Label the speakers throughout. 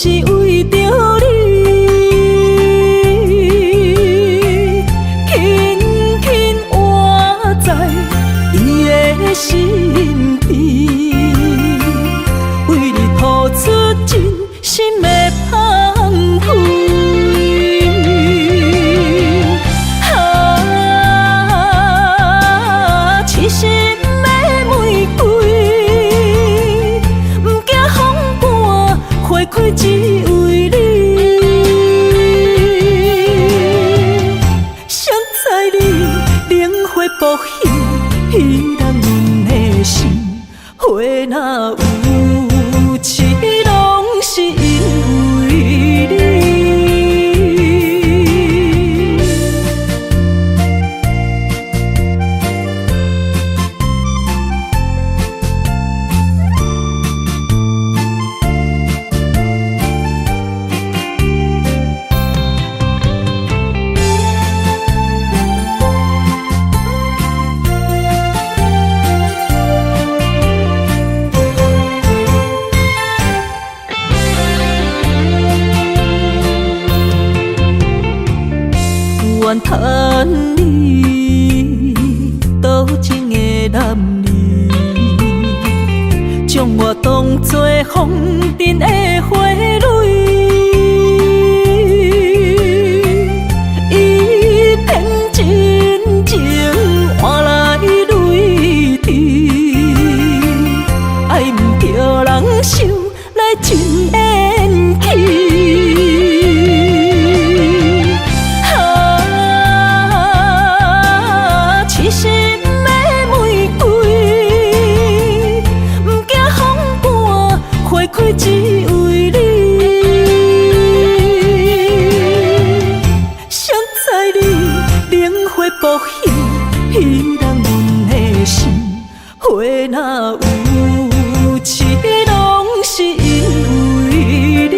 Speaker 1: 是为着你，轻轻活在伊的身边，为你付出真心的芳菲。痴心的玫瑰，不惊风寒，花开只为你。谁知你灵火不现，彼人阮的心，花若有痴，拢是因为你。怨叹你多情的男儿，将我当作风尘的花蕊，伊偏真情换来泪滴，爱毋着人受来真缘起。痴心的玫瑰，不惊风寒，花开只为你。谁知你灵火不现，彼人阮的心，花若有痴，拢是因为你。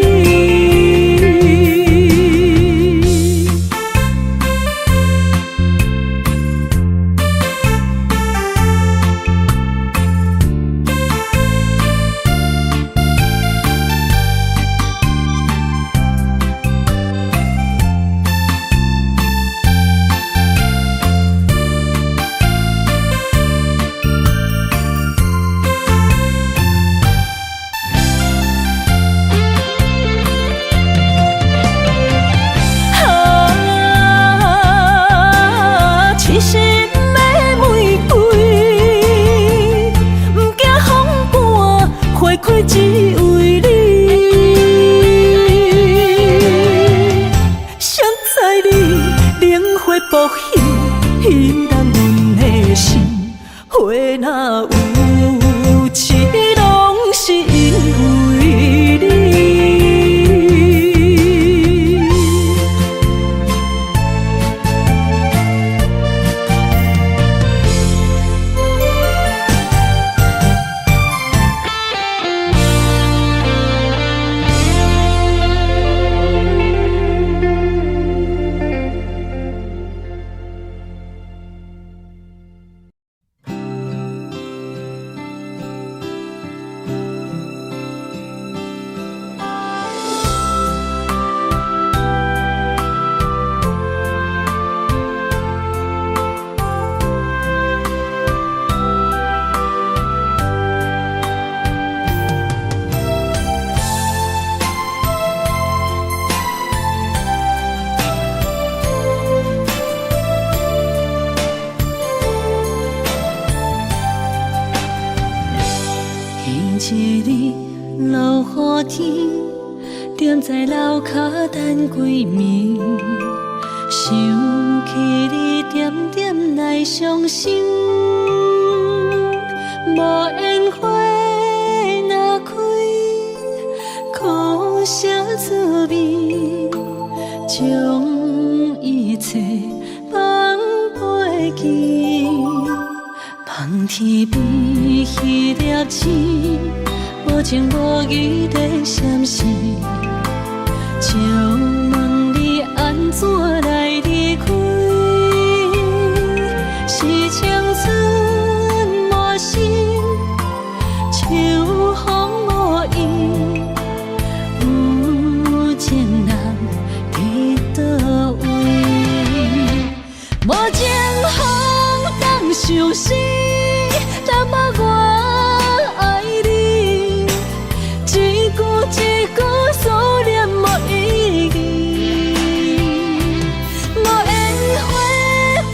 Speaker 1: 痴心的玫瑰，不惊风寒，花开只为你。谁知你灵火不现，彼人阮的心，花若有痴，拢是因为你。一日落雨天，踮在楼骹等几暝，想起你点点来伤心。无烟花若开，苦涩滋味，将一切放袂记。望天边迄粒星，无情无义在闪烁，就问你安怎来离开？是青春无心，秋风无意，有伤心，淡薄我爱你，一句一句思念无意义，无缘花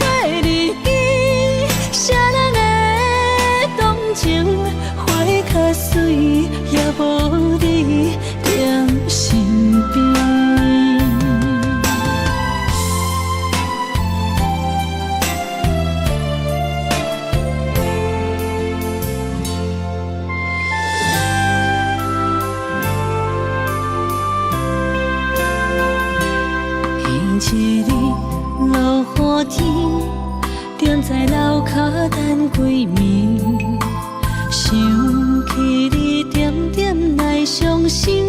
Speaker 1: 花日记，谁人会动情？花较水，也无你踮身边。一日落雨天，踮在楼骹等归暝，想起你点点来伤心。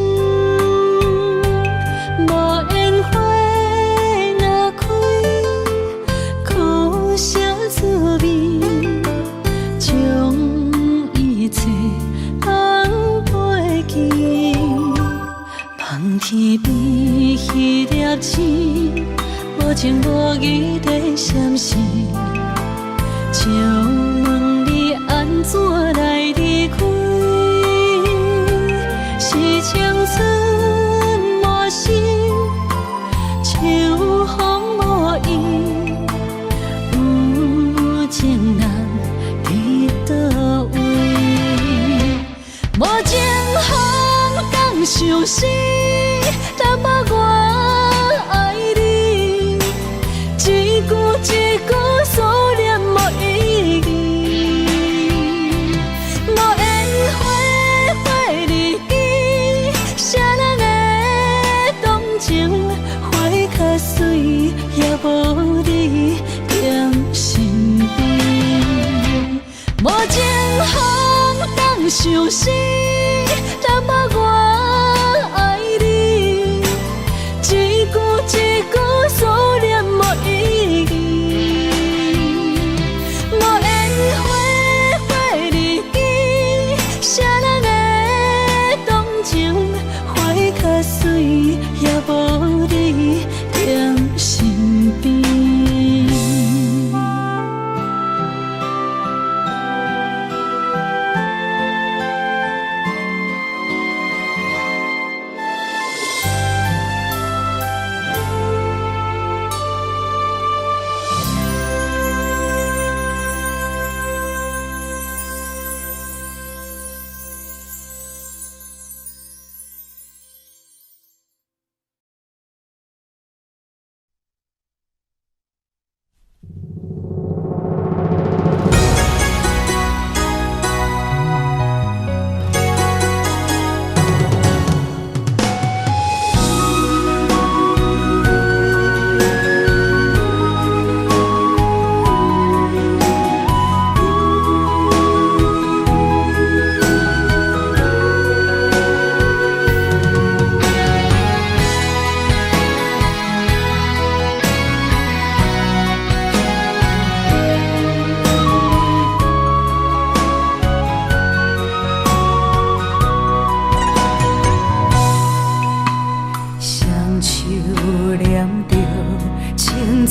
Speaker 1: 无缘花若开，苦涩滋味，将一切放袂记。望天边迄粒星，无情无义地闪烁，借问你安怎来离开？是青春无心，秋风无意，有情人伫倒位？无情风敢伤心，淡薄我爱你，一句一句思念无意义，无缘花花日记，谁人会动情？花较水，也无你踮身边。无情风敢伤心，淡薄我爱你，一句一句思念无意义，无缘花花日记，谁人会动情？花较水，也无你踮身边。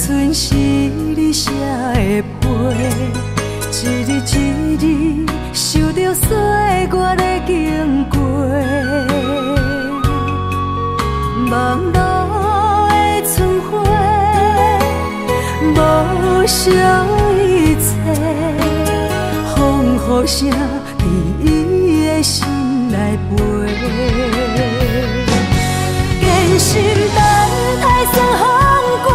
Speaker 1: 春是你写的批，一日一日受着岁月的经过，望路的春花，无少一切，风雨声伫伊的心内飞，坚信等待算风过。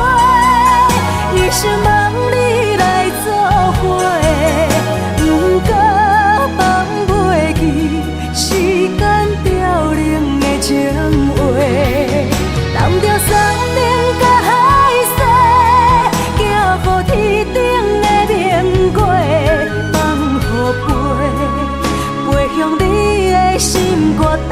Speaker 1: 一生望你来作伙，不过放袂记时间凋零的情话，揽着山顶甲海西，行乎天顶的明月，放予飞向你的心肝底。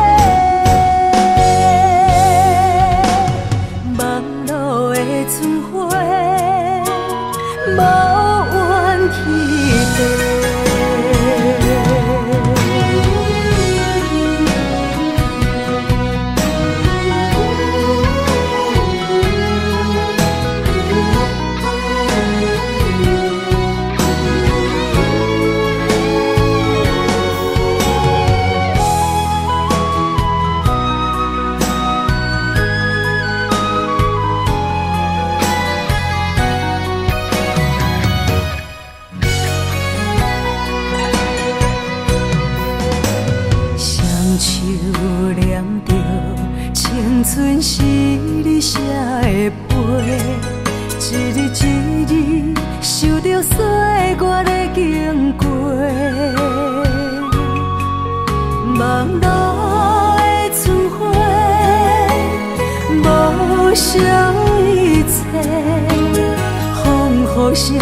Speaker 1: 无声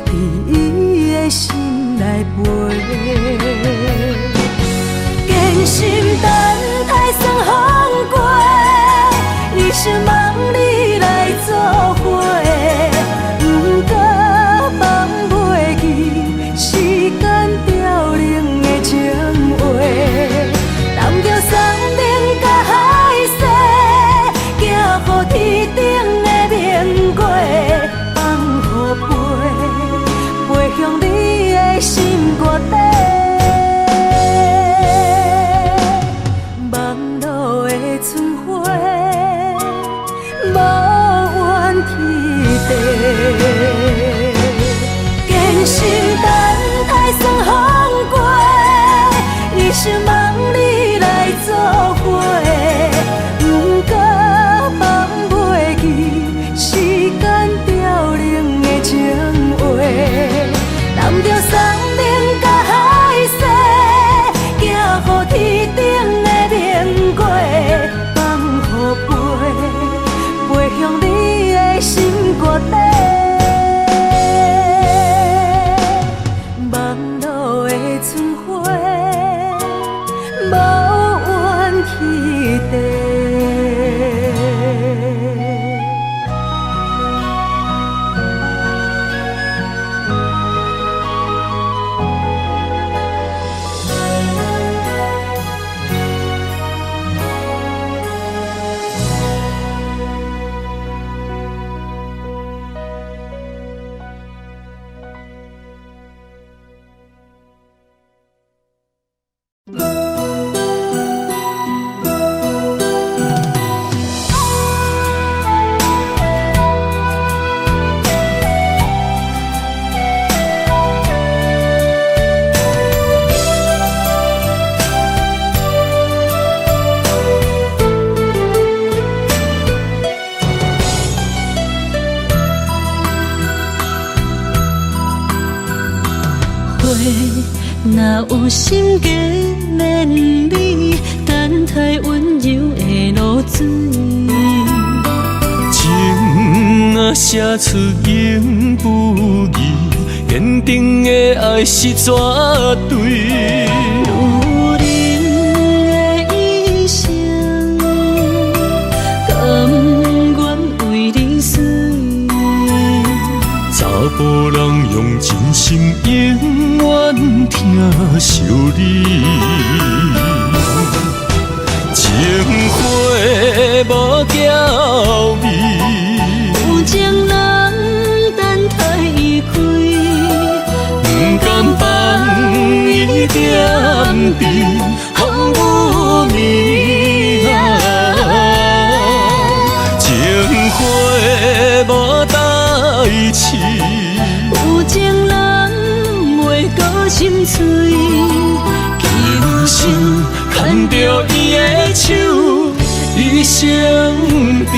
Speaker 1: 伫伊的心内飞。艰辛等待算风过，一生望你来作伙。不过放袂记时间凋零的情话，南桥山顶甲海西，行予天顶的明月，放予飞向你的心肝底。望路的春花，无怨天地。艰辛等待算风过，一生望你来作伙。不过放袂记时间凋零的情话，南桥山顶甲海西，行予天顶的明月，放予飞向你的心肝底。望路的春花，无怨天地。若有心计免你，等待温柔的露水。
Speaker 2: 情啊写出永不移，坚定的爱是绝对。
Speaker 1: 女人的一生，甘愿为你死。
Speaker 2: 查甫人用真心永远疼惜你，情花无娇美，
Speaker 1: 有情人等待伊开，
Speaker 2: 不甘放伊点滴，风雨暝情花无代志。
Speaker 1: 有情人袂搁心碎，
Speaker 2: 今生牵着伊的手，一生甜。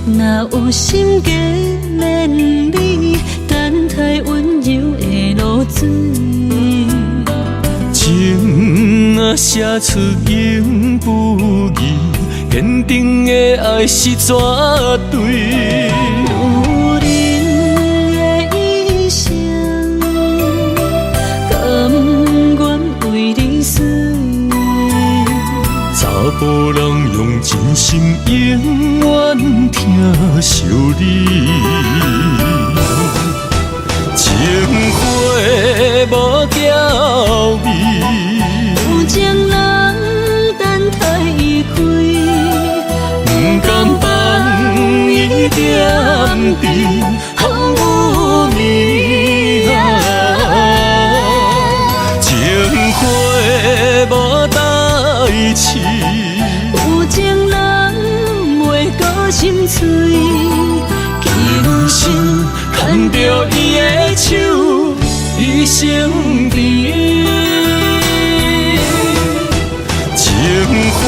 Speaker 1: 若有心计免你，等待温柔的露水。
Speaker 2: 情啊写出永不移，坚定的爱是绝对。
Speaker 1: 女人的一生，甘愿为你死。
Speaker 2: 查甫人用真心永远疼惜你，情花无娇美，
Speaker 1: 有情人等待伊开，
Speaker 2: 不甘放伊点滴，风雨暝情花无代志。
Speaker 1: 有情人袂搁心碎，今生牵着伊的手，一生甜。情花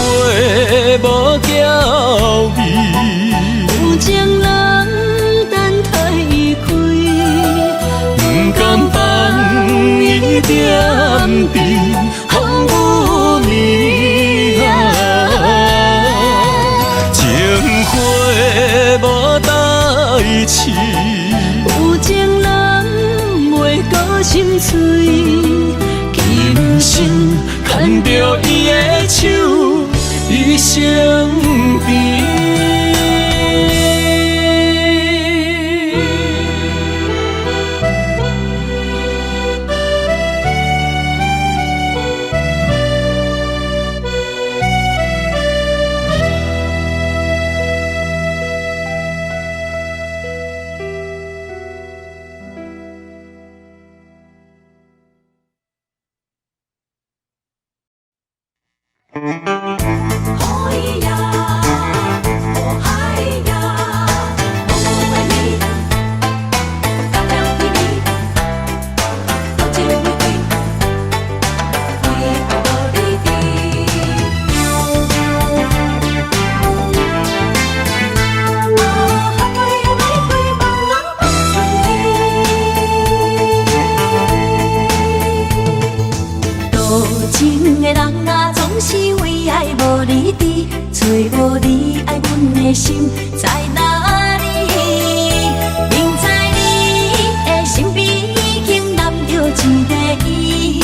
Speaker 2: 痴。
Speaker 1: 有情人袂过心碎，
Speaker 2: 今生牵着伊的手，一生甜。
Speaker 1: 心在哪里？明知你的身边已经揽着一个伊，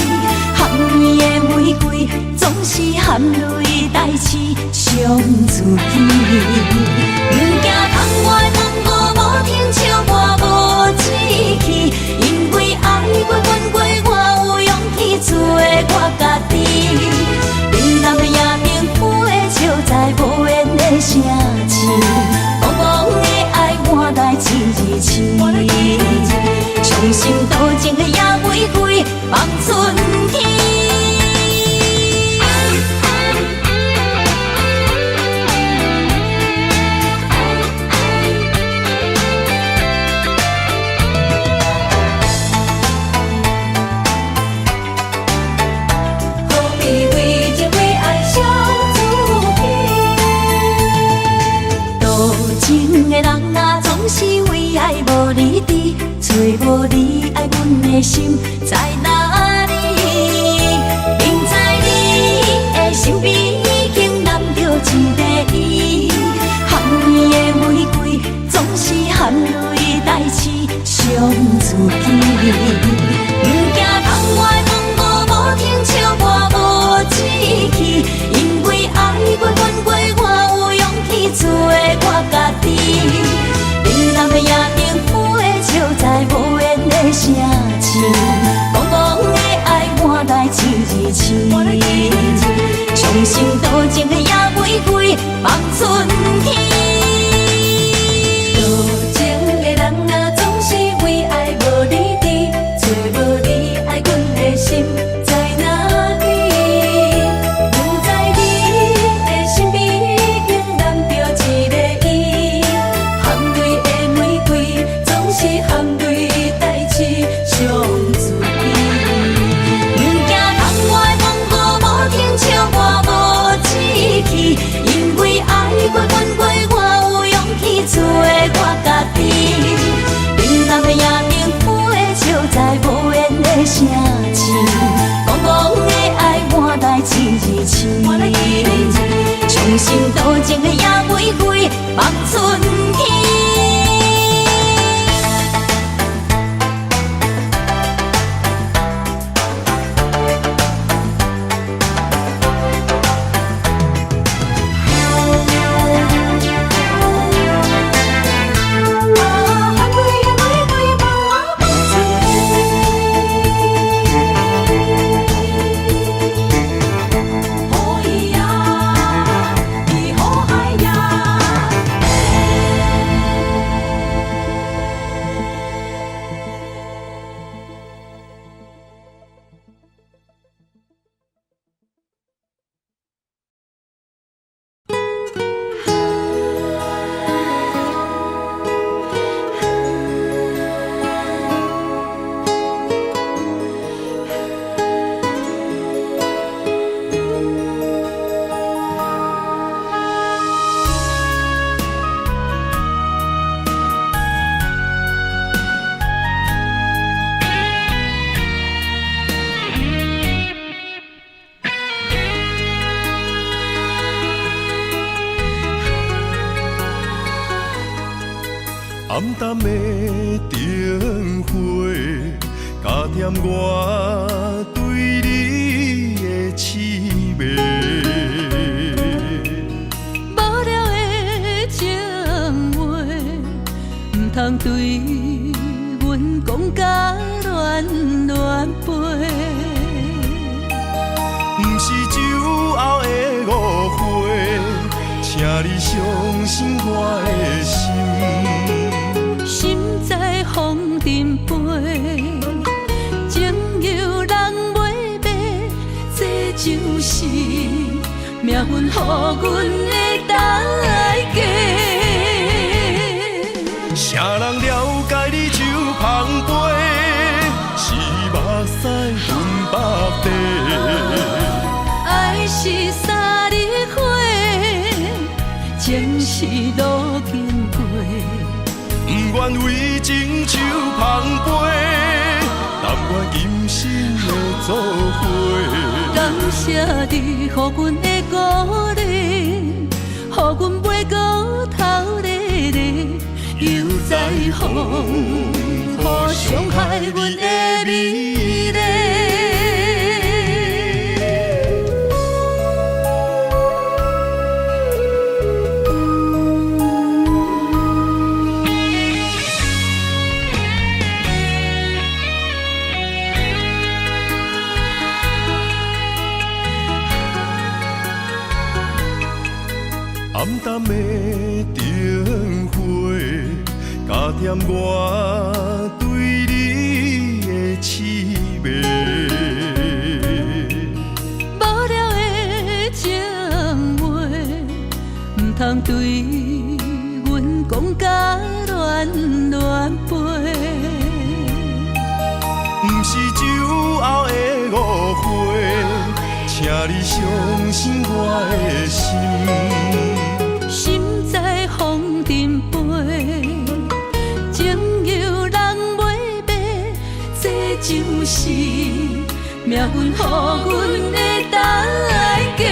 Speaker 1: 含泪的玫瑰总是含泪代志伤自己。不惊窗外风雨无停笑我无志气，因为爱过阮过，我有勇气做我家己。你南的夜明浮的笑在无言的声。茫茫的爱换来一字痴，伤心多情的野玫瑰放春天。何必为情为爱伤自己？多情的人啊，总是为爱无离trí，找无你爱阮的心在哪里？明知你的身边已经揽着一个伊，含泪的玫瑰总是含泪代志伤自己。不惊窗外风雨无停笑我无志气，因为爱过阮过，我有勇气做我家己。你南的夜明浮的笑在无言的声痴，茫茫的爱换来一字痴，伤心多情的野玫瑰放春天。多情的人啊，总是为爱无离trí，找无你爱阮的心在哪里？不知你的身边已经揽着一个伊，含泪的玫瑰总是含泪代志伤自己。不惊窗外风雨无停笑我无志气，因为爱过阮过，我有勇气做我家己。冷淡的夜明浮的笑在无言的声痴，茫茫的爱换来一字痴，伤心多情的野玫瑰放春天。
Speaker 2: 暗淡的灯火，加添我对你的痴迷。
Speaker 1: 无聊的情话，唔通对阮讲甲乱乱飞。
Speaker 2: 不是酒后的误会，请你相信我的心。
Speaker 1: 心在风尘飞，情由人袂白，这就是命运予阮的代价。
Speaker 2: 啥人了解你手捧杯，是目屎分百地。
Speaker 1: 爱是三日花，情是路经过。
Speaker 2: 不愿为情手捧杯，但愿今生的作伙。
Speaker 1: 感谢你予阮的鼓励，予阮袂过头日日，又在风，予伤害阮的美丽。
Speaker 2: 暗淡的灯火，加添我对你的痴迷。
Speaker 1: 无聊的情话，唔通对阮讲甲乱乱飞。
Speaker 2: 不是酒后的误会，请你相信我的心。
Speaker 1: 心在风尘飞，情由人袂白，这就是命运予阮的代价。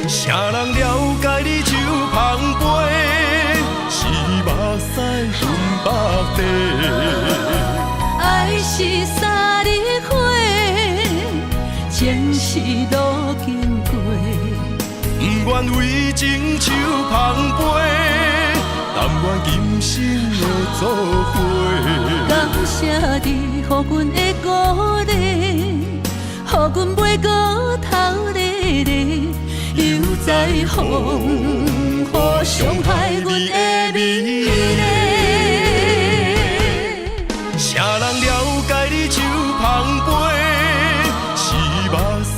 Speaker 2: 啥人了解你手捧杯，是目屎分百地。
Speaker 1: 爱是三日花，情是路经过。
Speaker 2: 不愿为情手捧杯，但愿今生的作伙。
Speaker 1: 感谢你予阮的鼓励，予阮袂过头日日，又在风，予伤害阮的美丽。
Speaker 2: 啥人了解你手捧杯，是目屎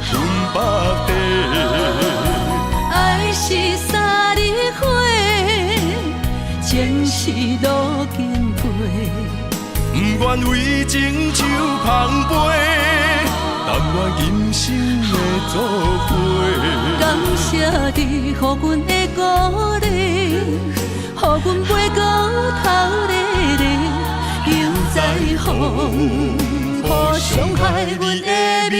Speaker 2: 分百地。
Speaker 1: 爱是三日花，情是路经过。
Speaker 2: 不愿为情手捧杯，但愿今生的作伙。
Speaker 1: 感谢你予阮的鼓励，予阮袂过头日日，又在风，予伤害阮的美丽。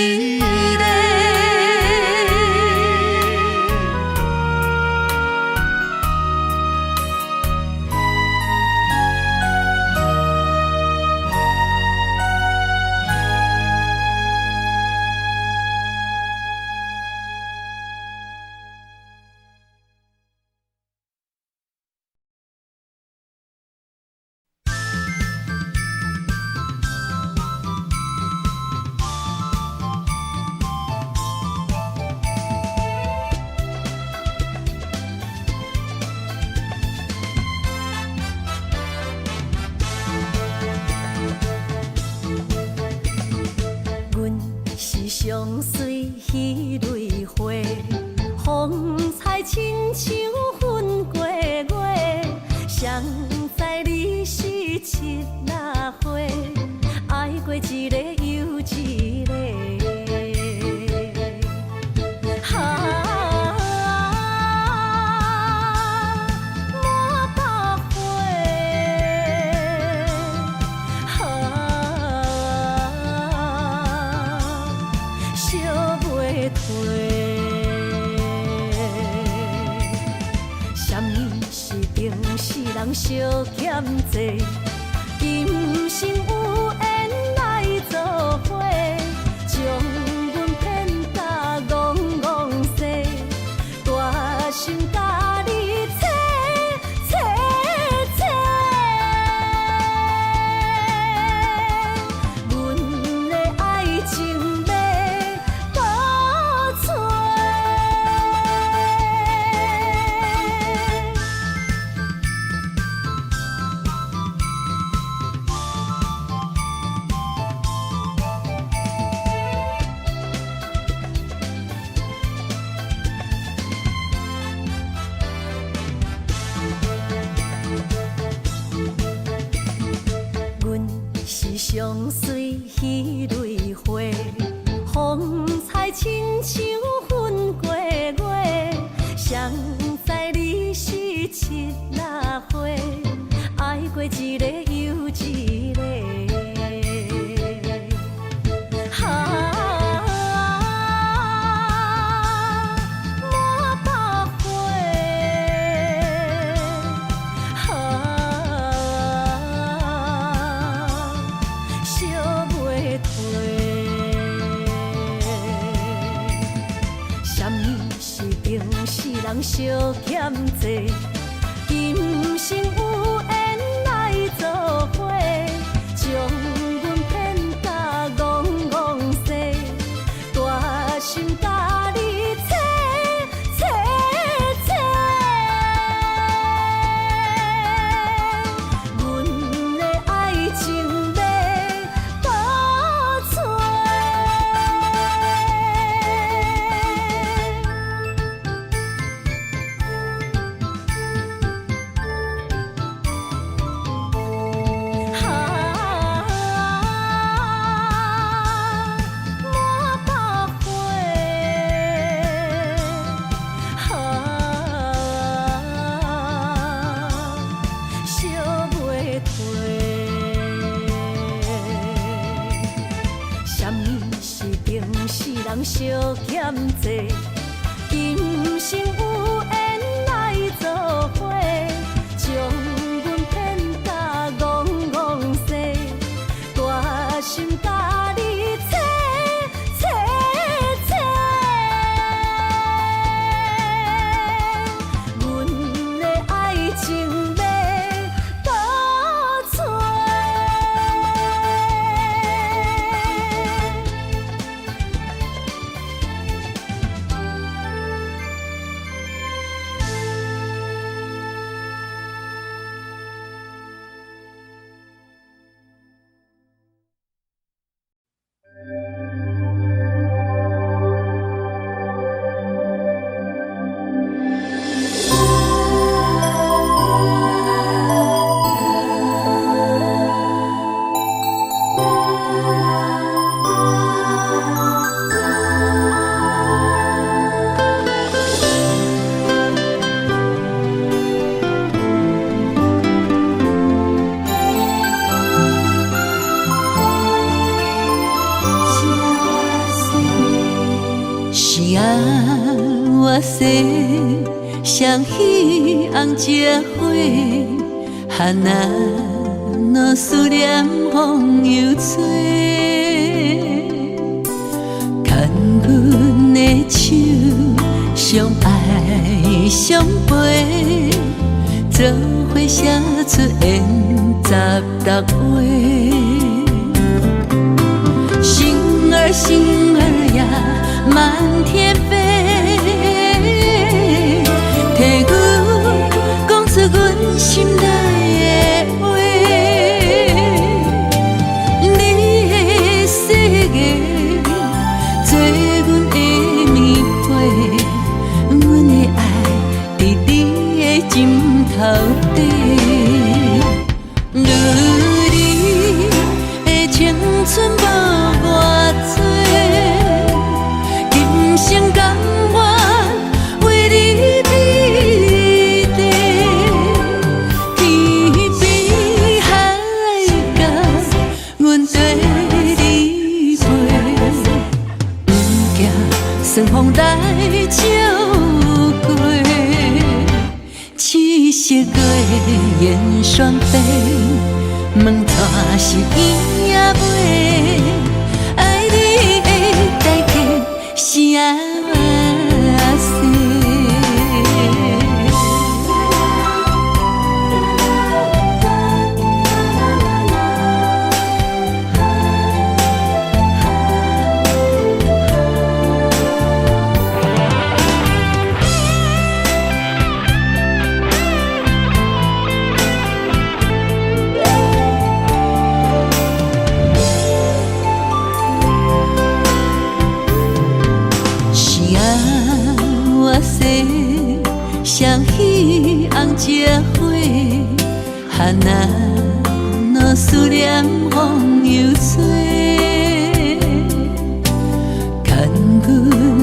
Speaker 1: 小欠债，今生有缘来做伙，将阮骗甲戆戆西，大心甲你切切切，阮的爱情要倒找。阮是上水彼蕊花，风采亲像云过月，谁知你是七若花，爱过一个又一个。人小欠债，今生有缘来做伙，将阮骗甲戆戆西，大心甲你切切切，阮的爱情要倒找。人小欠债，今生有缘来做伙，将阮骗甲戆戆西，大心甲你切切切，阮的爱情要倒找。我心像彼红这花，哈那若思念风又吹，牵阮的手，相爱相陪，做伙写出缘十六话。星儿星儿呀，满天飞，替阮讲出阮心内的话。你的世界，做阮的棉被，阮的爱伫你的枕头底。你的青春无偌多，今生甘愿为你披地，天边海角，阮跟你飞，不惊顺风来照过，七色月圆双飞，问带是伊也袂，爱你的代价是啥事？双喜红结花，哈那若思念风又吹，牵阮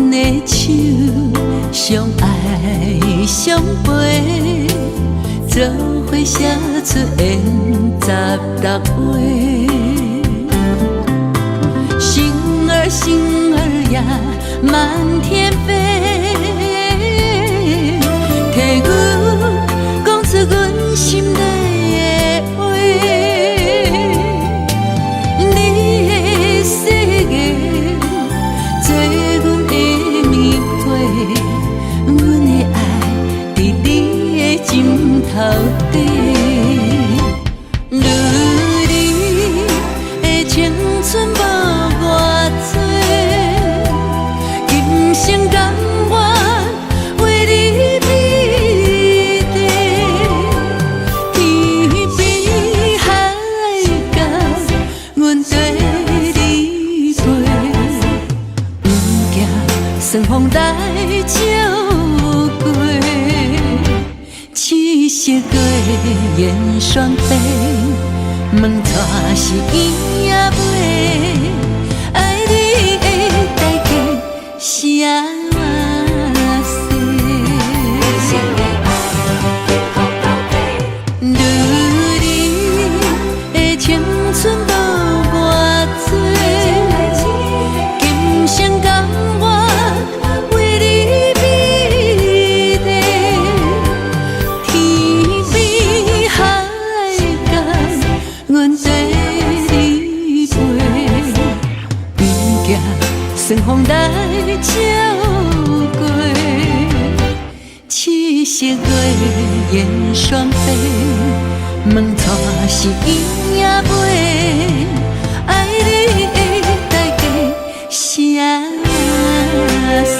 Speaker 1: 的手，相爱相陪，做伙写出缘16回。星儿星儿呀，满天飞。替阮讲出阮心底的话，你的世界做阮的棉被，阮的爱伫你的枕头底。如你的青春无偌多，今生甘愿为你。顺风来照过，七色月圆双飞，问带是伊也袂，爱你的代价是啥事？如你的青春无偌多，今生甘愿。顺风来照过，七色月圆双飞，问带是伊也袂，爱你的代价是啥事？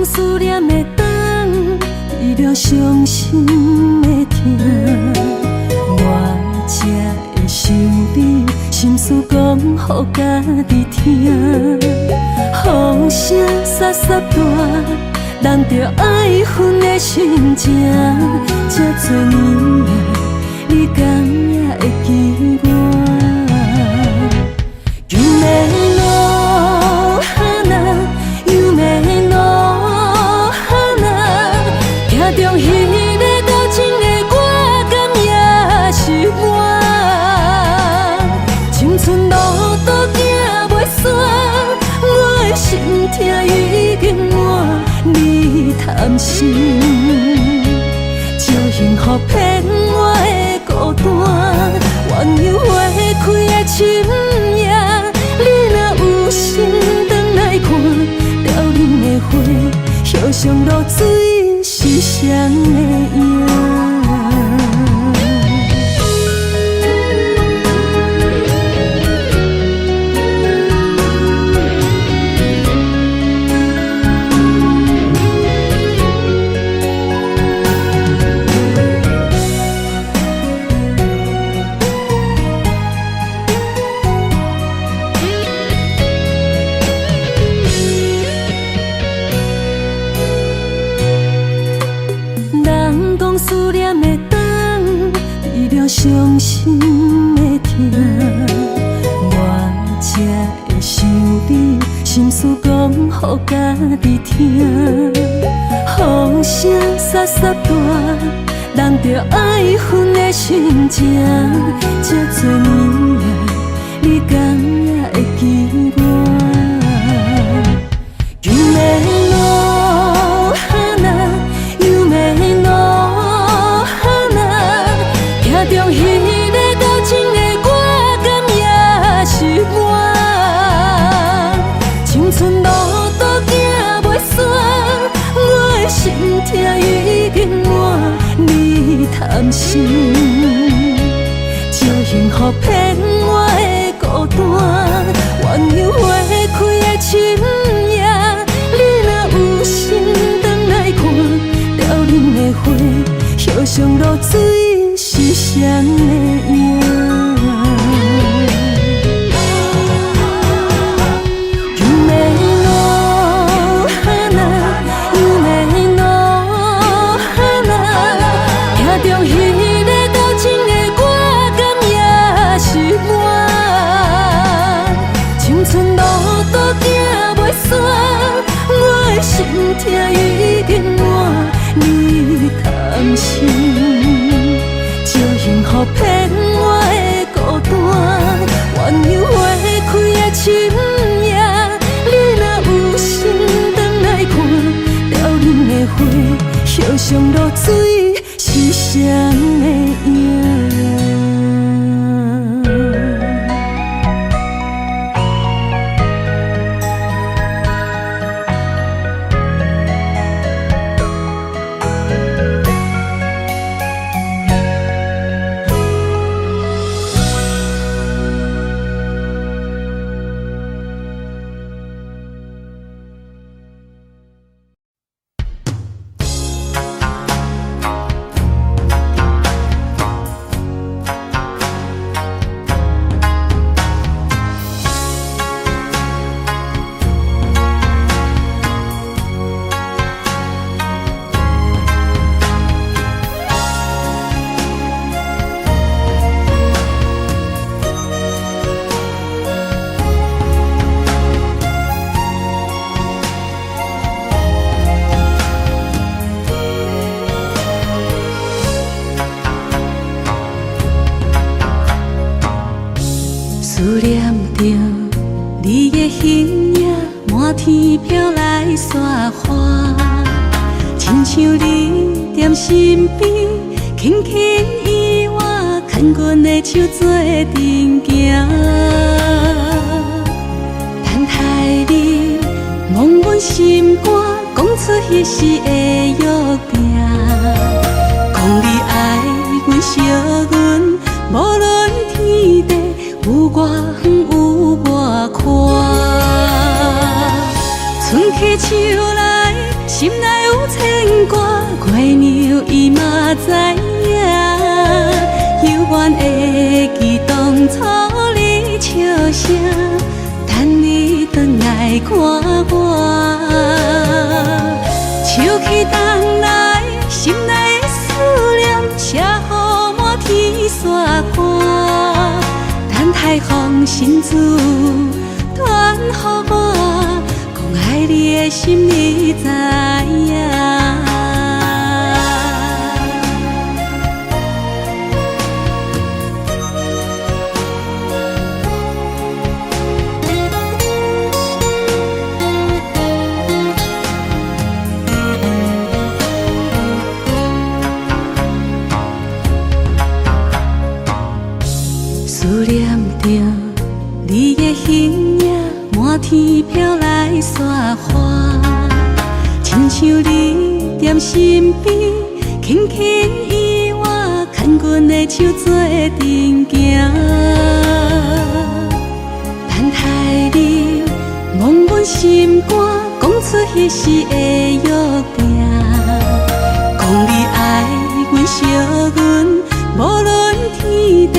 Speaker 1: 思念的灯，为了伤心的痛，我才会想你，心事讲予家己听。风声沙沙大，人着爱分的心情。这多年来，你敢也会记我？有咩路那？有咩路？中迄个多情的我，敢也是我。青春路途行袂煞，我的心痛已经满，你贪心，招幸福骗我的孤单。鸳鸯花开的深夜，你若有心转来看，凋零的花，飘上露水。是谁的影？伤心的痛，我才会想你，心事讲予家己听。风声沙沙大，人着爱恨的心情。这多年来，你敢也会记我？有咩路哈那，有咩路哈那，听中彼个交情的歌，敢也是我。青春路途行袂煞，我的心痛已经满，你贪心，借幸福骗我的孤单，鸳鸯花开的深夜，你若有心回来看，凋零的花，叶上露水是谁的影？心痛已经满，你贪心，借幸福骗我的孤单，鸳鸯花开的深夜，你若有心回来看，凋零的花，叶上露水是谁的影？思念着你的形影，满天飘来雪花，亲像你踮身边，轻轻依我，牵阮的手做阵行。等待你望阮心肝，讲出彼时的约定，讲你爱阮惜阮，无论天地。有我远有我宽，春去秋来，心内有牵挂，月娘伊嘛知影，犹原会记当初你笑声，等你转来看我，秋去冬来，心内的思念写予满天雪花。太空心事传予我，讲爱你的心你知影。思念着你的形影，满天飘来雪花，亲像你踮身边，轻轻依我，牵阮的手做阵行。等待你望阮心肝，讲出彼时的约定，讲你爱阮惜阮，无论天地。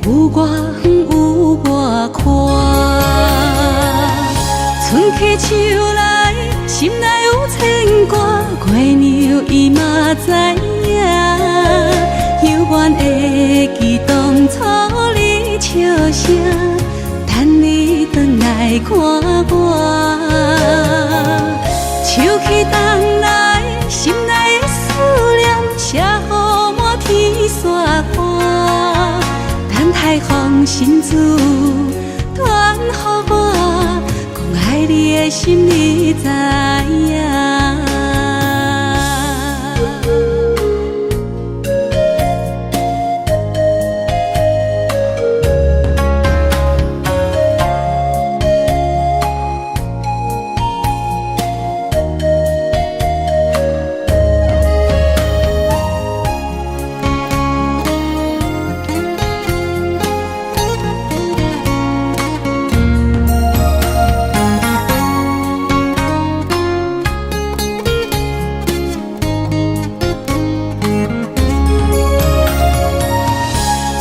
Speaker 1: 有我远有我宽，春去秋来，心内有牵挂，月娘伊嘛知影。犹原会记当初你笑声，等你转来看我。秋去冬来，心内的思念写予满天雪花。等待风信子传予我，讲爱你的心你知影。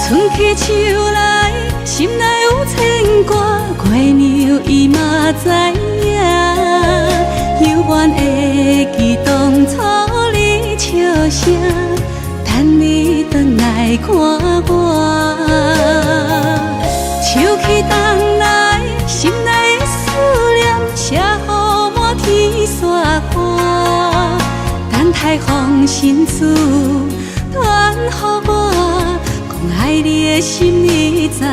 Speaker 1: 春去秋来，心内有牵挂，月娘伊嘛知影。犹原会记当初你笑声，等你转来看我。秋去冬来，心内的思念写予满天雪花。等待风信子传予我，爱你的心你知影。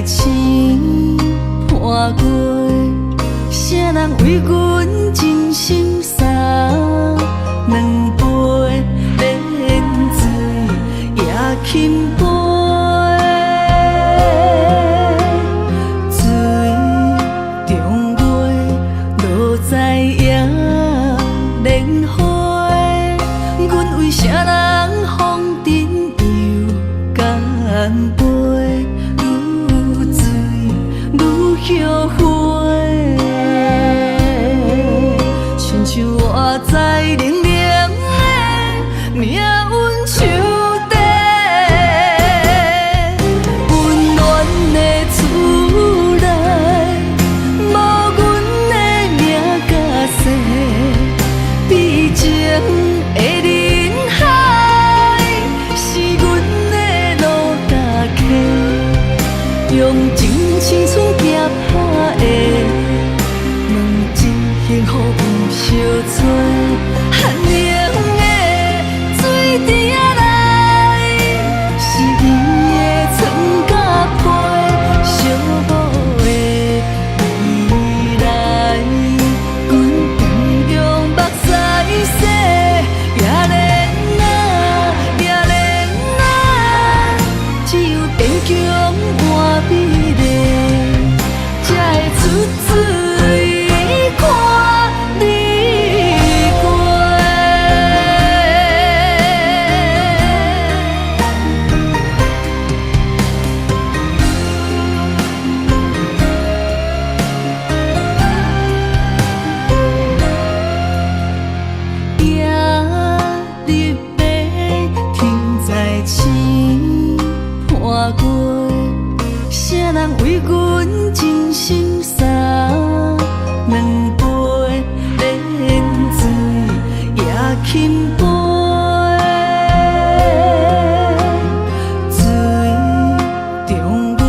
Speaker 1: 星破月，谁人为阮真心洒两杯冷水也轻杯，水中月落在野莲花，阮为谁人风尘又干杯？后悔，亲像我在冷冷的命运手底，温暖的厝内，无阮的名甲姓，悲情的人海，是阮的路搭客，用真青春。破的两只幸福有相撮，寒冷的水池仔内，是伊的床甲被，寂寞的未来，阮同样目屎洗，也怜啊，也怜啊，只有坚强换美丽。出水看你过。夜日白，天在星破月，谁人为阮真心洒两杯冷水也轻杯，水中月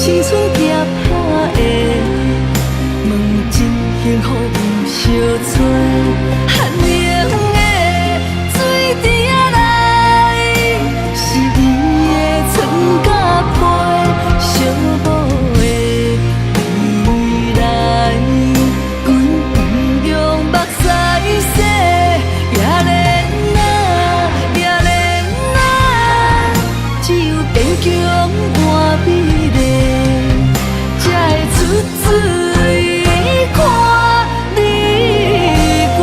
Speaker 1: 青春行拍的，问真幸福有相做，寒冷的水池仔内，是你的床甲被，寂寞的未来，阮不用目屎洗，也连只有坚强换美丽，才会出水看你过。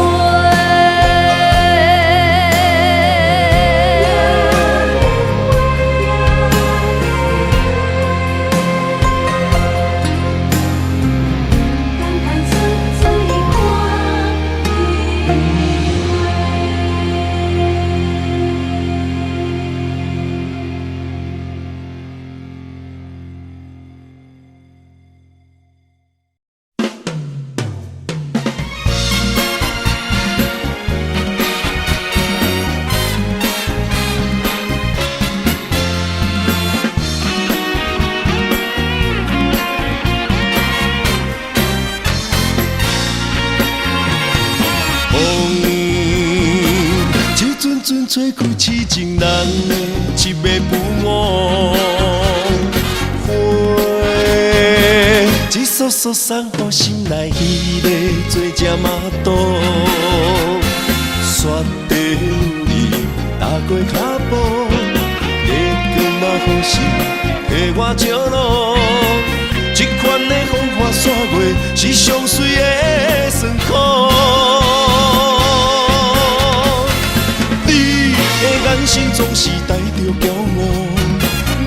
Speaker 2: 吹开痴情人的一尾浮雾，花一束束送予心内迄个做只麻豆，雪地里踏过脚步，月光嘛好心替我照路，这款的风花雪月是上水的酸苦。眼神总是带着骄傲，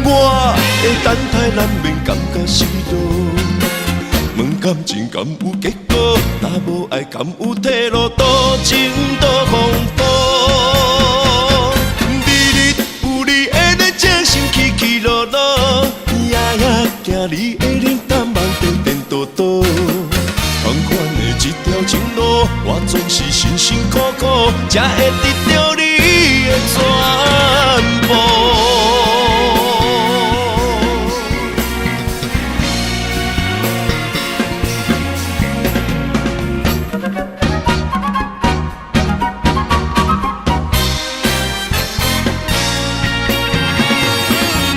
Speaker 2: 我的等待难免感觉失落。问感情敢有结果？若无爱敢有退路？多情多风波，日日有你的在这心起起落落，夜夜行你的脸蛋梦颠颠倒倒。同款的一条情路，我总是辛辛苦苦，才会得到你的全部。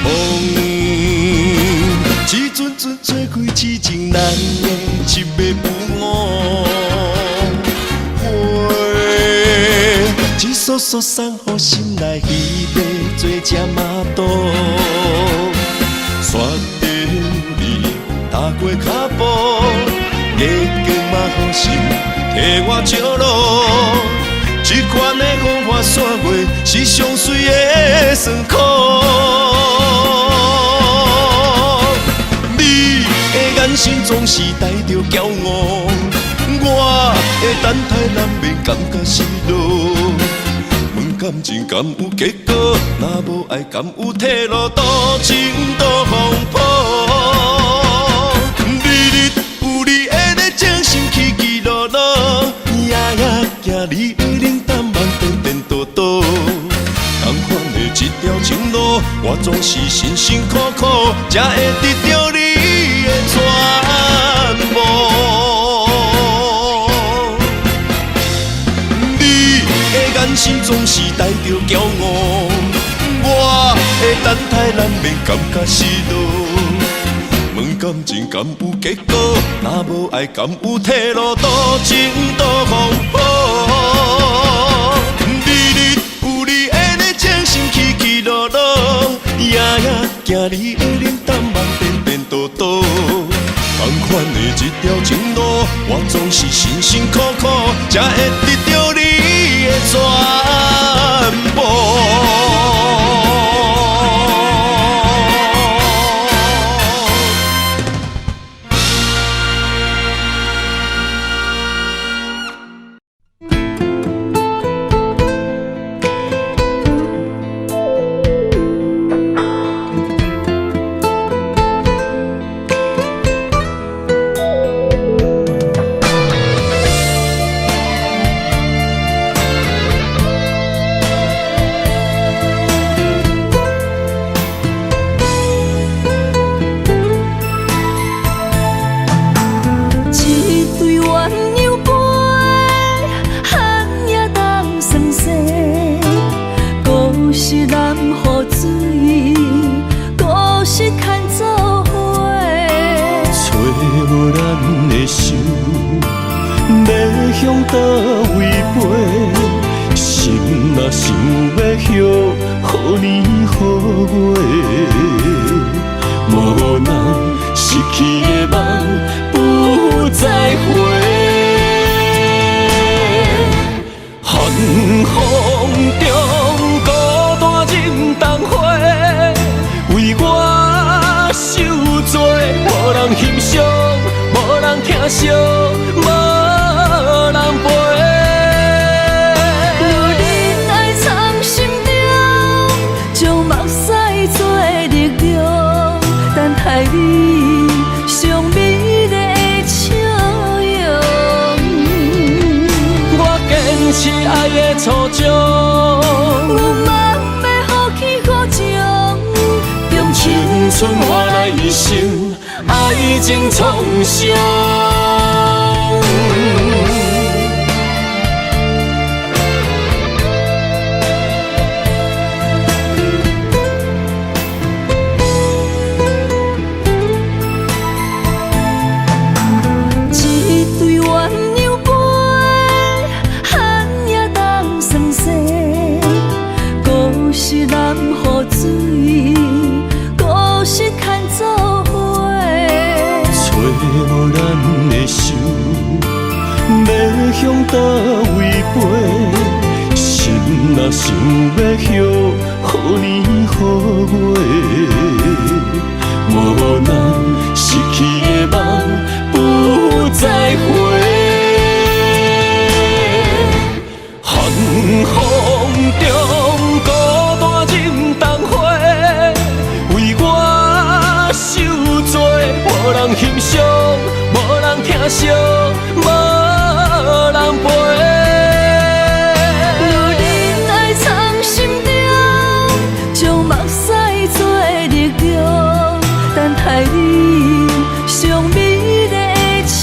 Speaker 2: 风一阵阵吹开痴情人的一尾浮雾，一束束送予心内迄个做只麻豆，雪地里踏过脚步，月光嘛好心替我照路，这款的风花雪月是上水的酸苦。你的眼神总是带着骄傲，我的等待难免感觉失落。问感情敢有结果？若无爱敢有退路？多情多风波，日日有你的在这心起起落落，夜夜行你的脸蛋梦颠颠倒倒。同款的一条情路，我总是辛辛苦苦，才会得到你的全部。眼神总是带着骄傲，我的等待难免感觉失落。问感情敢有结果？若无爱敢有退路？多情多风波，日日有你的在这心起起落落，夜夜行你的脸蛋梦颠颠倒倒。同款的一条情路，我总是辛辛苦苦，才会得到你的全部。咱的手，要向倒位飞？心若想要许，予年予月，无咱失去的梦不再回。寒风中孤单忍冬花，为我受罪，无人欣赏，无人疼惜，无人陪。
Speaker 1: 若忍爱藏心中，将目屎做力量，等待你上美丽的笑容。
Speaker 2: 我坚持爱的初衷，
Speaker 1: 有梦要予起予情，用
Speaker 2: 青春换来一生，爱情创伤。
Speaker 1: 一对鸳鸯杯，寒夜当霜雪，故事难付水，故事牵做伙。
Speaker 2: 找无咱的手，要向倒位飞？心若想要许，予年予月，无咱失去的梦不再回。寒风中孤单忍冬花，为我受罪，无人欣赏，无人疼惜，无人陪。
Speaker 1: 若忍爱藏心中，将目屎做力量，等待你上美丽的笑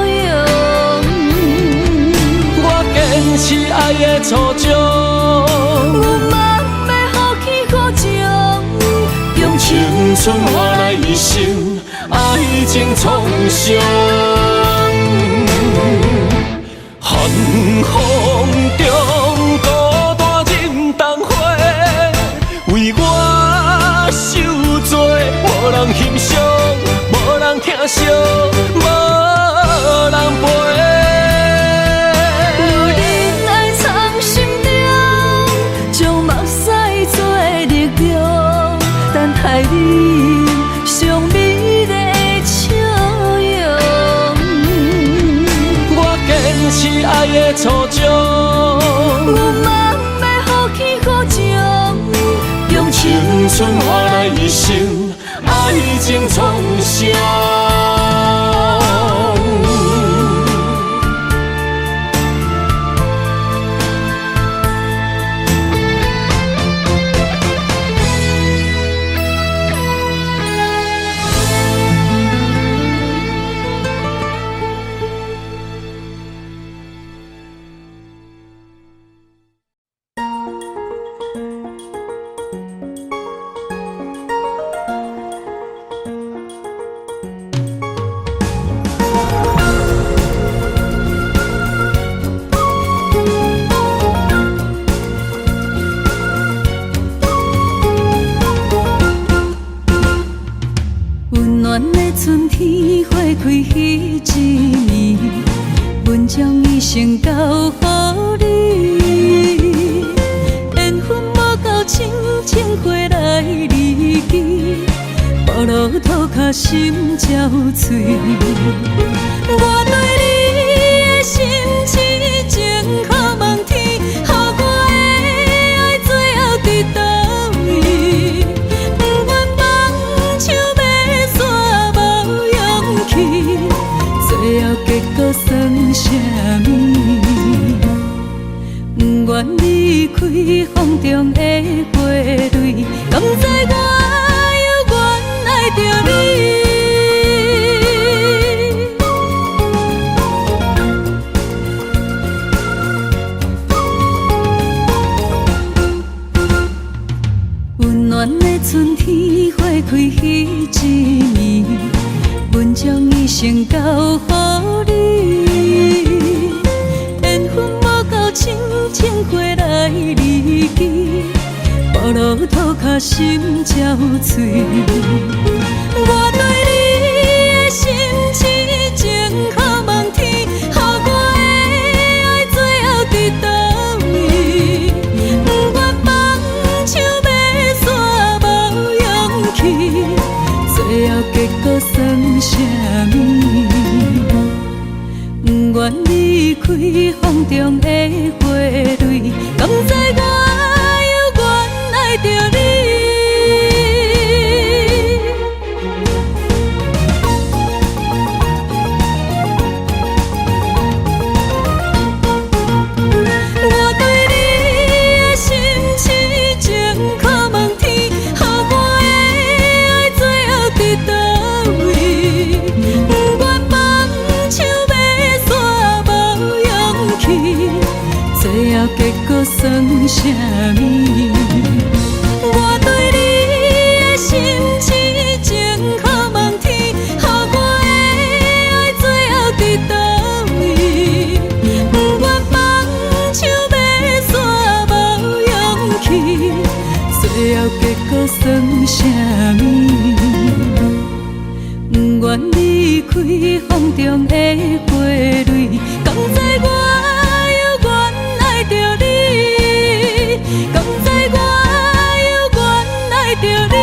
Speaker 1: 容。
Speaker 2: 我坚持爱的初衷，
Speaker 1: 有梦要予起予情，用
Speaker 2: 青春换来一生，爱情创伤。寒风中孤单忍冬花，为我受罪，无人欣赏，无人疼惜，无人陪。
Speaker 1: 若忍爱藏心中，将目屎做力量，等待你上美丽的笑容。
Speaker 2: 我坚持爱的初衷，
Speaker 1: 有梦要予起予情，用
Speaker 2: 青春换来一生，爱情创伤。
Speaker 1: 温暖的春天花开迄一年，阮将一生交予你。缘分无够深，情花来离去，步路土脚心焦碎。我对你的心痴情，渴望天，予我的爱最后伫倒位？不愿放手要煞无勇气，最后结果算啥物？不愿离开风中的花蕊，敢知我犹原爱着你？情交予你，缘分无够深，情花来离去，步路土脚心焦碎。我对你的心痴情靠问天，予我的爱最后伫倒位？不愿放手要煞无勇气，最后结果算啥物？不愿离开风中的花蕊，敢知我犹原爱着你？我对你的心痴情靠问天，予我的爱最后伫倒位？不愿放手要煞无勇气，最后结果算啥物？我对你的心痴情靠问天，予我的爱最後伫倒位？不願放手要煞無勇氣，最後結果算啥物？不願離開風中的花蕊，敢知我猶原愛着你？敢知我猶原愛着你？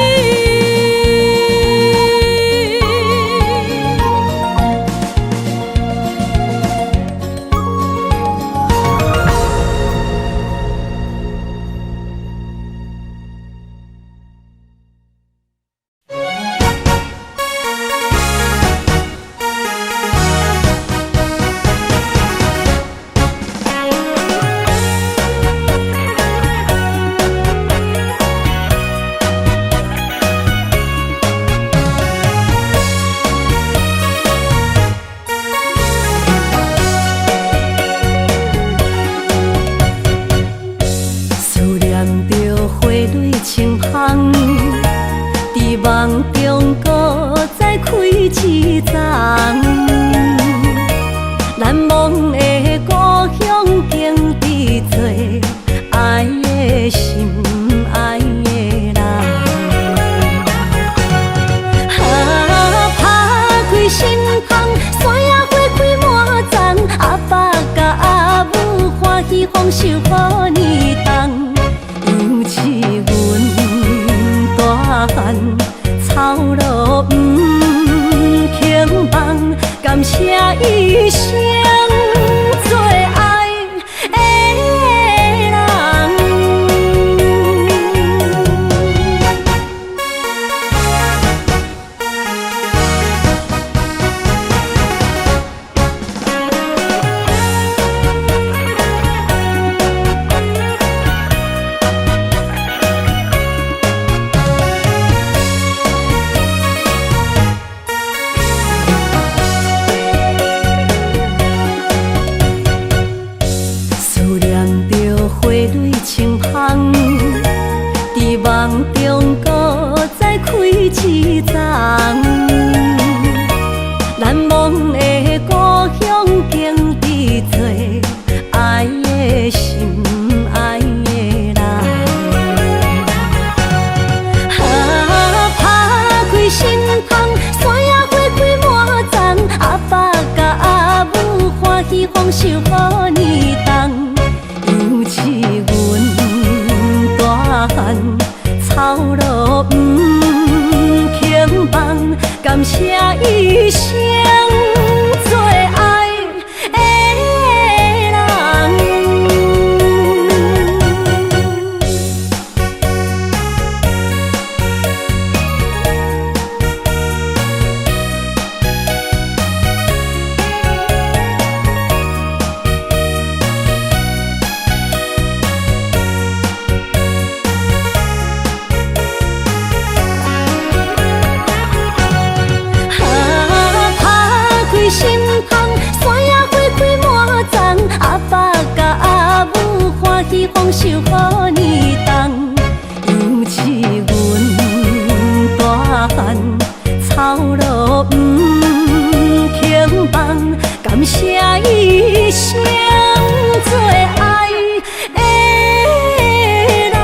Speaker 1: 思念着花蕊清香，伫梦中搁再开一丛。难忘的故乡，经伫做爱的心，爱的人。打开心窗，山野花开满丛，阿爸甲阿母欢喜丰收予年冬。尤是阮大汉草路不轻放，感谢一生做爱的人。思念着花蕊清香，伫梦中搁再开一丛。难忘的故乡，经伫做爱的心，爱的人。打开心窗，山野花开满丛，阿爸甲阿母欢喜丰收予年冬。尤是阮大汉草路不轻放，感谢一生做爱的人。心窗，山野花开满丛，阿爸甲阿母欢喜丰收予年冬。尤是阮大汉草路不轻写一生做爱的人。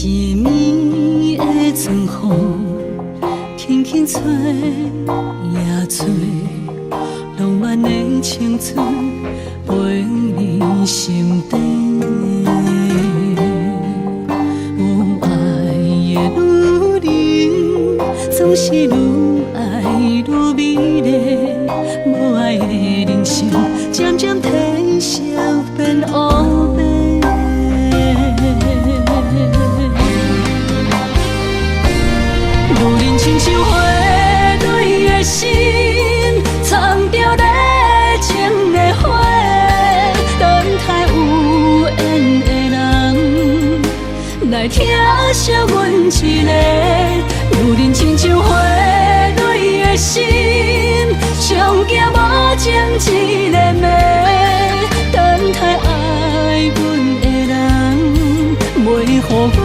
Speaker 1: 一暝的春风，轻轻吹，也吹，浪漫的青春飞你心底。有爱的女人，总是愈爱愈美丽；无爱的人生，渐渐褪色变乌白。女人亲像花蕊的心，藏着热情的花，等待有缘的人来疼惜阮一个。女人亲像花蕊的心，上惊无情一个暝，等待爱阮的人，袂予阮风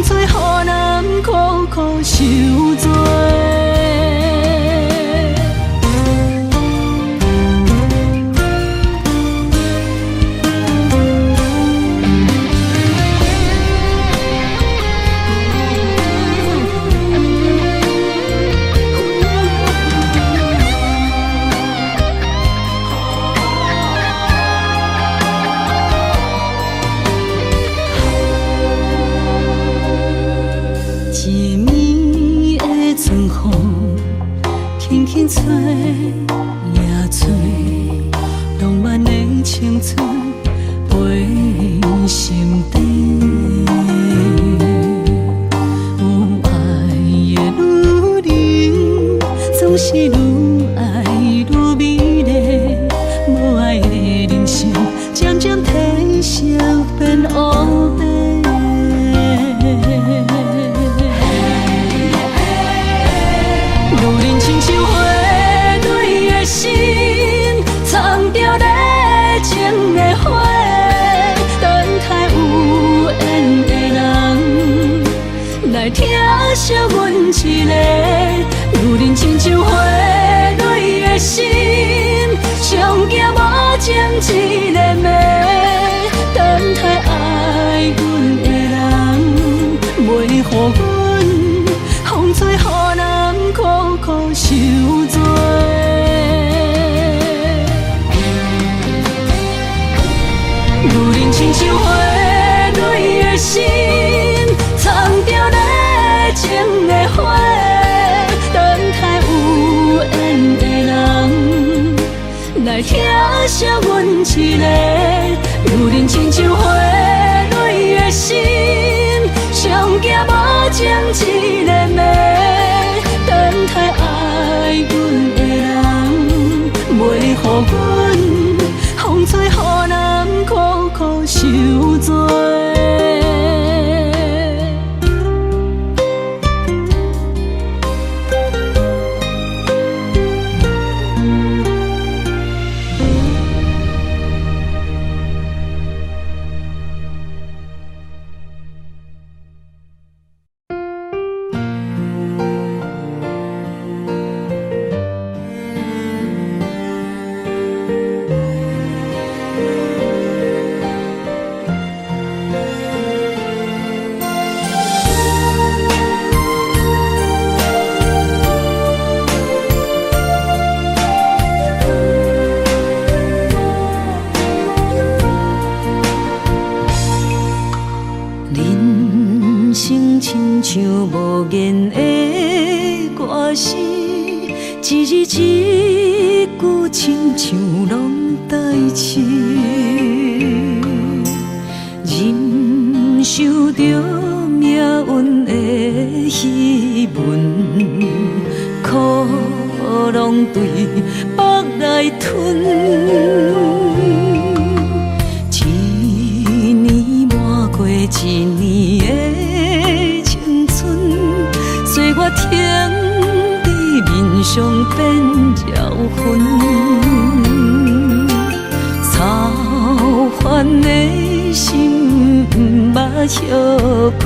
Speaker 1: 吹雨淋，苦苦受罪。一暝的春风，轻轻吹，也吹，浪漫的青春飞你心底。有爱的女人，总是愈爱愈美丽；无爱的人生，渐渐褪色变乌白。女人亲像花蕊的心，藏着热情的花，等待有缘的人来疼惜阮一个。女人亲像花蕊的心，上惊无情一个暝，等待爱阮的人，袂予阮风吹雨淋，苦苦受罪。女人亲像花蕊的心，藏着热情的花，等待有缘的人来疼惜阮一个。女人亲像花蕊的心，上惊无情一个暝，等待爱阮的人，袂予阮风吹雨淋，苦苦受罪。像无言的歌词，一字一句亲像拢代志，忍受着命运的戏文，苦拢对腹来吞。一年抹过一年的青春，岁月停在面上变绕痕，操烦的心不歇困，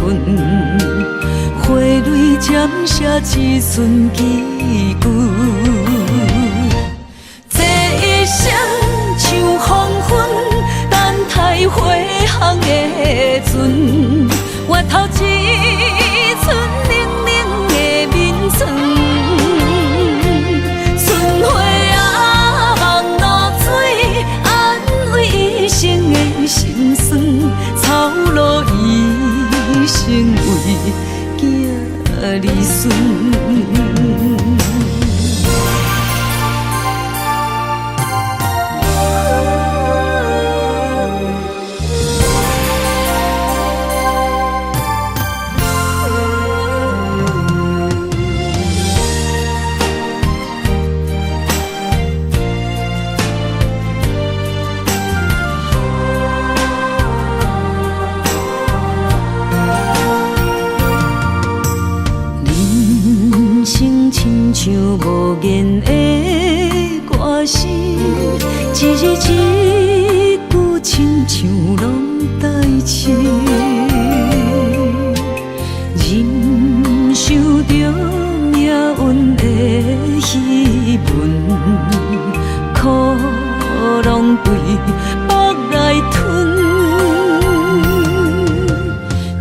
Speaker 1: 花蕊渐写一瞬记句，这一生像黄昏，等待回航的船，月头一寸冷冷的眠床，春花啊望露水，安慰一生的心酸，草路一生为囝儿孙。亲像无言的歌词，一字一句亲像拢代志，忍受着命运的戏文，苦拢对腹来吞。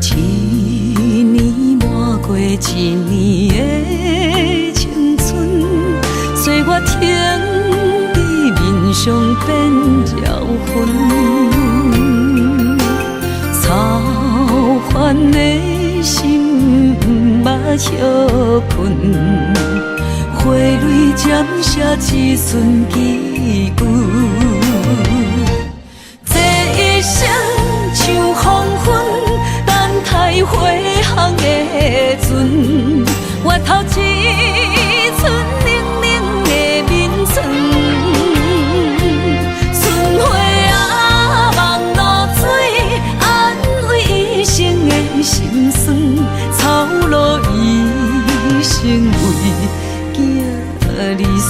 Speaker 1: 一年抹过一年的青春，岁月停在面上变绕痕，操烦的心不歇困，花蕊渐写一瞬记句，这一生像黄昏，等待回航的船，月头一寸冷冷的眠床，春花啊望露水，安慰一生的心酸，草路一生为囝儿孙。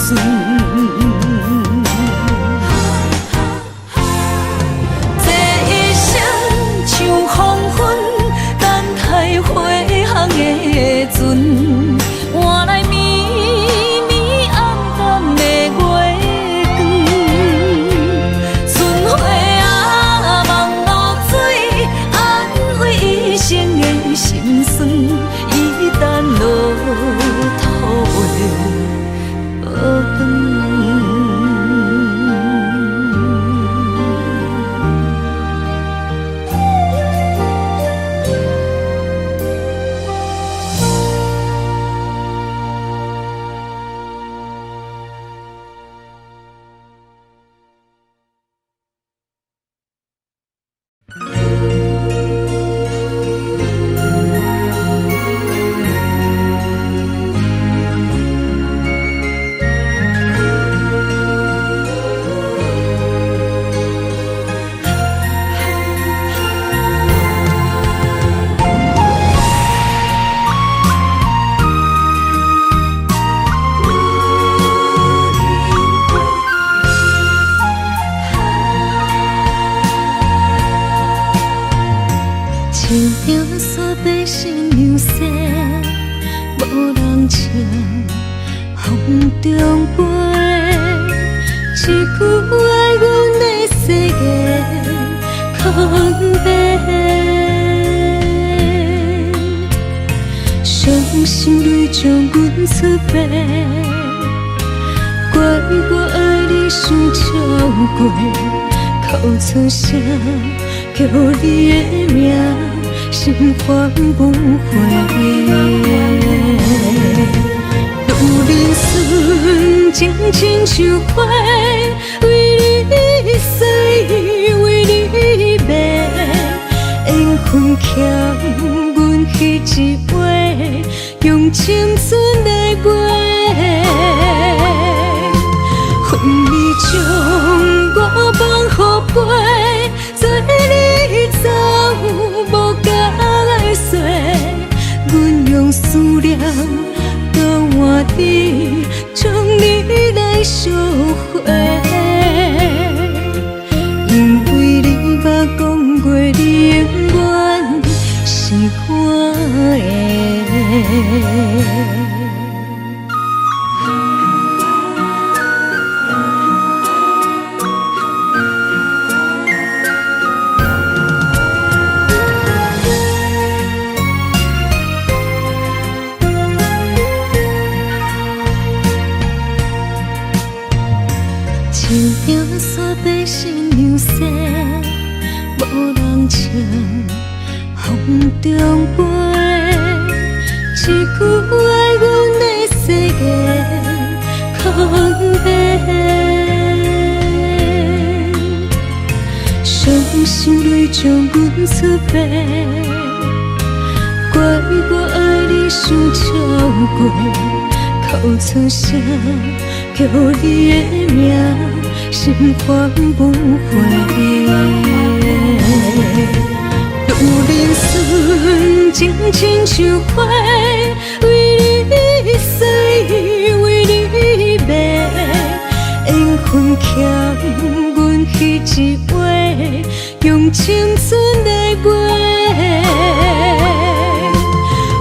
Speaker 1: 船换来绵绵暗淡的月光，春花啊望露水，安慰一生的心酸，一旦落土的学堂。心里将阮出卖，怪我爱你伤超过，哭出声，叫你的名，心还不回。路人顺情亲像花，为你洗，为你卖，缘分欠阮彼一回，用青春来买。恨你将我放予飞，做你走无甲来说，阮用思念交换你，将你来烧火。因为你捌讲过，你永远是我的。心流逝，无人唱，风中飞。一句爱阮的世界空白，伤心泪将阮出卖，怪我爱你伤超过，哭出声叫你的名。心还不回，路人顺情亲像花，为你洗，为你卖，缘分欠阮彼一回，用青春来买。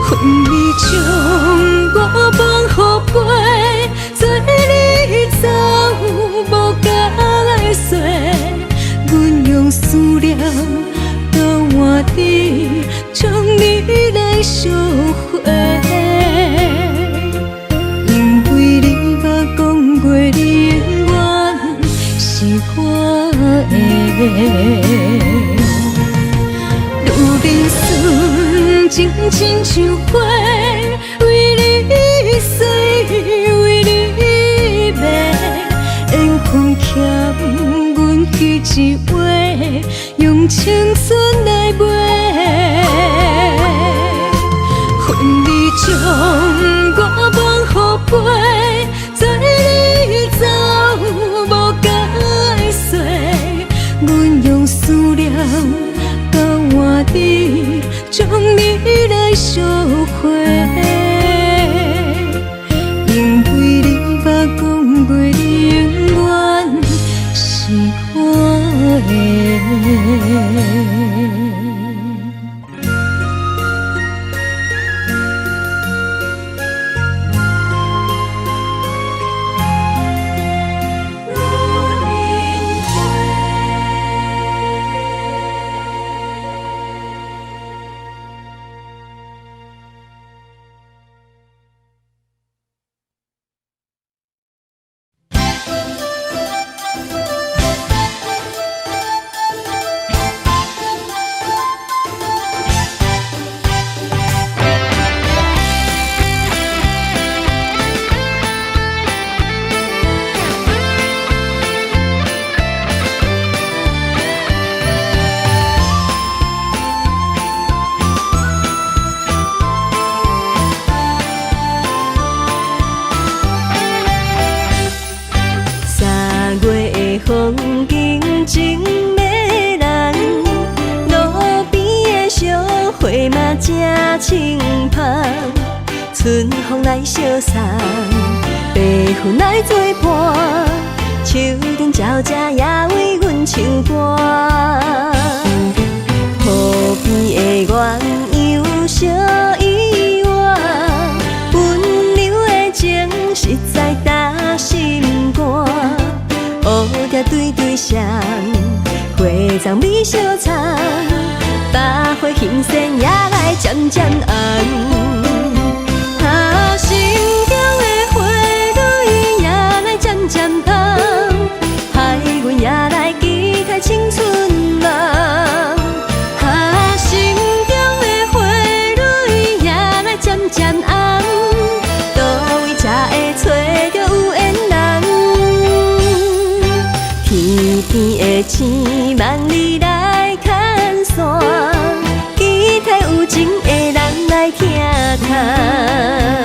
Speaker 1: 恨你将我放予飞，做你走无甲来说，阮用思念交换你，将你来烧火。因为你捌讲过，你永远是我的。路人顺情亲像花，为你洗，为你卖，缘分欠阮彼一回，用青春来买。恨你将我放予飞，做你走无甲来说，阮用思念交换你，将你来烧火。因为你捌讲过，你永远是我的。风景真迷人，路边的小花嘛真清芳，春风来相送，白云来作伴，树顶鸟只也为阮唱歌。河边的鸳鸯小依偎，温柔的情实在打心肝。乌蝶对对双，花丛美相藏，百花新鲜也来渐渐红。心中的花蕊也来渐渐红，害阮也来期待青春梦。心中的的星望你来牵线，期待有情的人来听谈。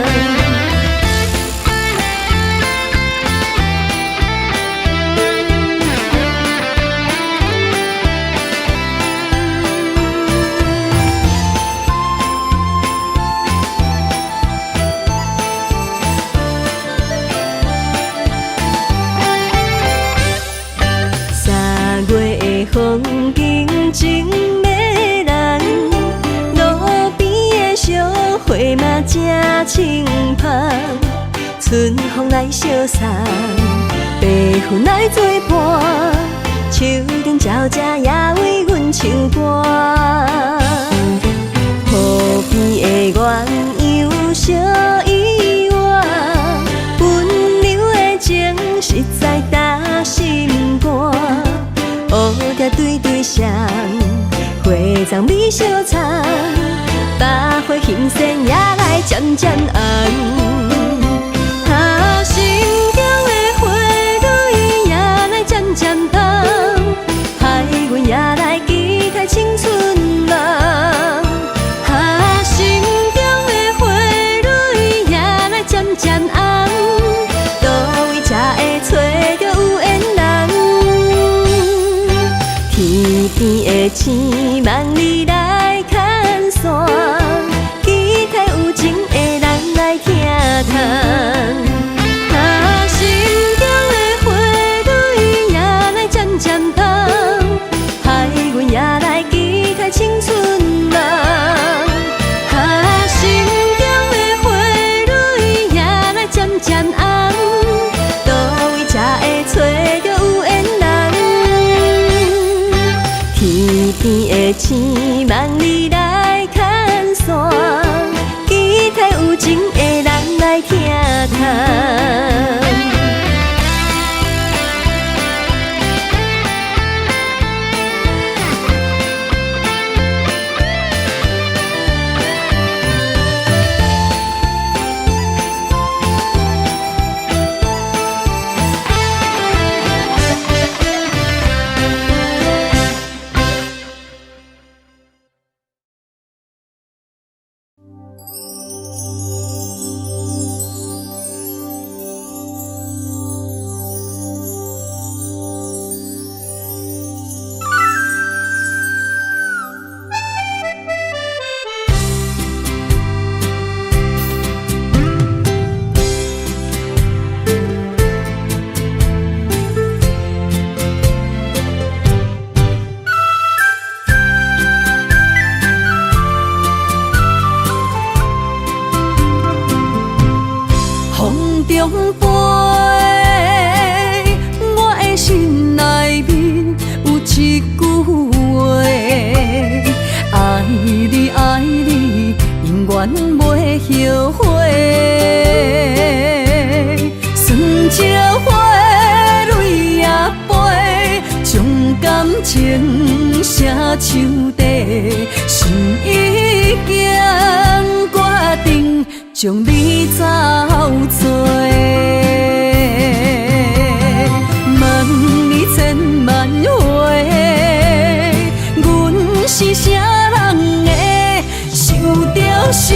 Speaker 1: 风景真迷人，路边的小花嘛真清芳，春风来相送，白云来作伴，树顶鸟只也为阮唱歌。河边的鸳鸯小依偎，温柔的情实在打心肝。乌蝶对对双，花丛美相藏，百花欣盛也来渐渐红。心中的花蕊也来渐渐红，害阮也来期待青春梦。心中的花蕊也来渐渐红，倒位才会找到有缘人？天边的星望你来牵线，期待有情的人来听谈。心中的花蕊也来渐渐红，害阮也来期待青春梦。心中的花蕊也来渐渐红，倒位才会找到有缘人？天边的星望你来牵线，期待有情的人来听谈。后悔，酸椒花蕊也飞，将感情写手底，心已经决定将你走做。问你千万回，阮是啥人的，受着伤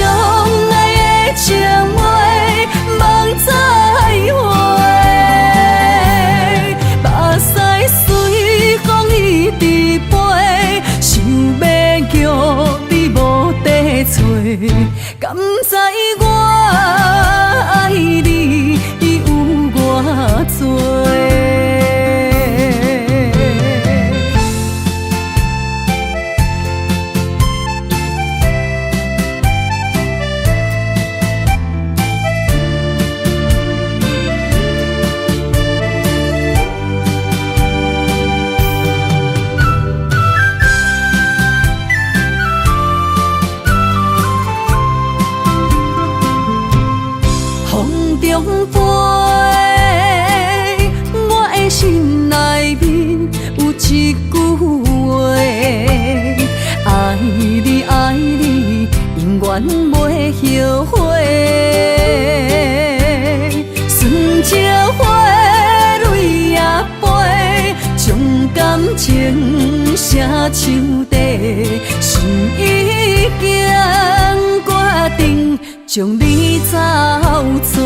Speaker 1: 爱的情话，望再会。目屎随风一直飞，想要叫你无地找，敢知我爱你有偌多？中飞，我的心内面有一句话，爱你爱你，永远袂后悔。酸椒花蕊也飞，将感写手底，心已经决定将你走找。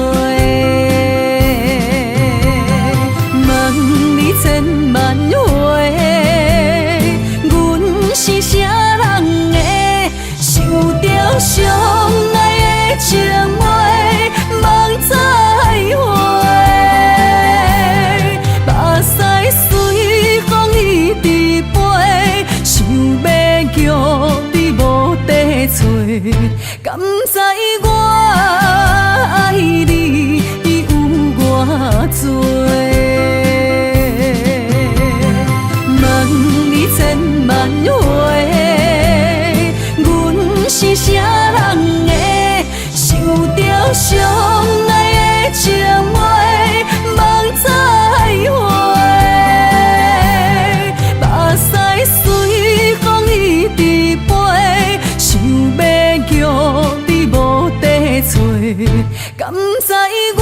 Speaker 1: 问你千万回，阮是啥人的？想着相爱的情话，望再会。目屎随风一直飞，想要叫你无地找，敢知我爱你有偌多？问你千万回，阮是啥人的？想着相爱的情话，望再会。目屎随风一直飞，想要叫你无地找，敢知我